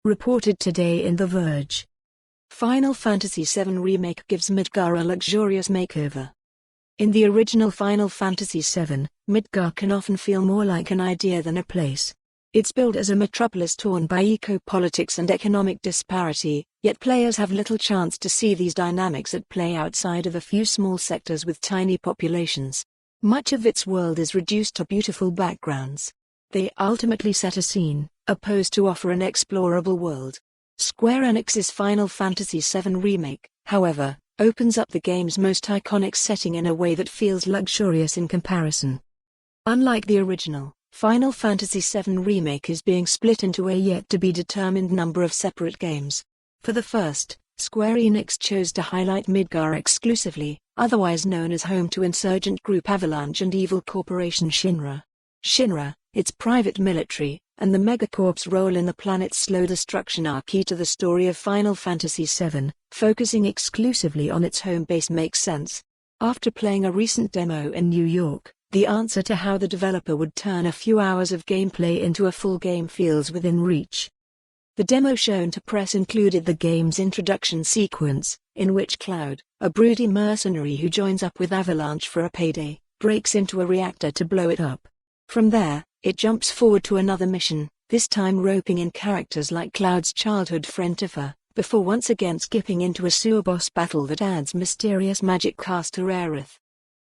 reported today in The Verge. Final Fantasy VII Remake gives Midgar a luxurious makeover. In the original Final Fantasy VII, Midgar can often feel more like an idea than a place. It's built as a metropolis torn by ecopolitics and economic disparity, yet players have little chance to see these dynamics at play outside of a few small sectors with tiny populations. Much of its world is reduced to beautiful backgrounds. They ultimately set a scene, opposed to offer an explorable world. Square Enix's Final Fantasy VII Remake, however, opens up the game's most iconic setting in a way that feels luxurious in comparison. Unlike the original, Final Fantasy VII Remake is being split into a yet-to-be-determined number of separate games. For the first, Square Enix chose to highlight Midgar exclusively, otherwise known as home to insurgent group Avalanche and evil corporation Shinra. Shinra, its private military, and the megacorp's role in the planet's slow destruction are key to the story of Final Fantasy VII. Focusing exclusively on its home base makes sense. After playing a recent demo in New York, the answer to how the developer would turn a few hours of gameplay into a full game feels within reach. The demo shown to press included the game's introduction sequence, in which Cloud, a broody mercenary who joins up with Avalanche for a payday, breaks into a reactor to blow it up. From there, it jumps forward to another mission, this time roping in characters like Cloud's childhood friend Tifa, before once again skipping into a sewer boss battle that adds mysterious magic caster Aerith.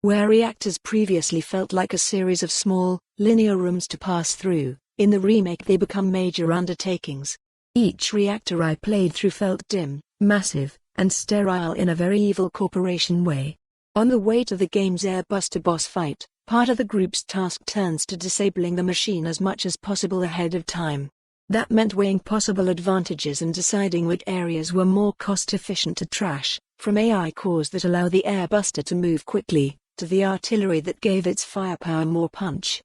Where reactors previously felt like a series of small, linear rooms to pass through, in the remake they become major undertakings. Each reactor I played through felt dim, massive, and sterile in a very evil corporation way. On the way to the game's Airbuster boss fight, part of the group's task turns to disabling the machine as much as possible ahead of time. That meant weighing possible advantages and deciding which areas were more cost-efficient to trash, from AI cores that allow the Airbuster to move quickly, to the artillery that gave its firepower more punch.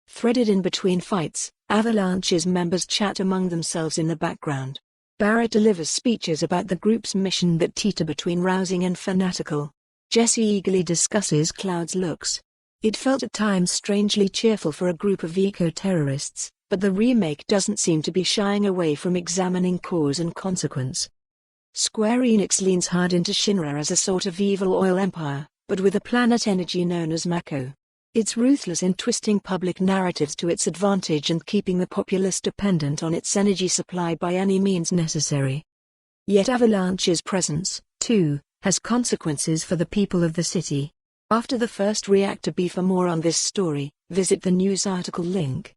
Threaded in between fights, Avalanche's members chat among themselves in the background. Barrett delivers speeches about the group's mission that teeter between rousing and fanatical. Jesse eagerly discusses Cloud's looks. It felt at times strangely cheerful for a group of eco-terrorists, but the remake doesn't seem to be shying away from examining cause and consequence. Square Enix leans hard into Shinra as a sort of evil oil empire, but with a planet energy known as Mako. It's ruthless in twisting public narratives to its advantage and keeping the populace dependent on its energy supply by any means necessary. Yet Avalanche's presence, too, has consequences for the people of the city. After the first reactor beef. For more on this story, visit the news article link.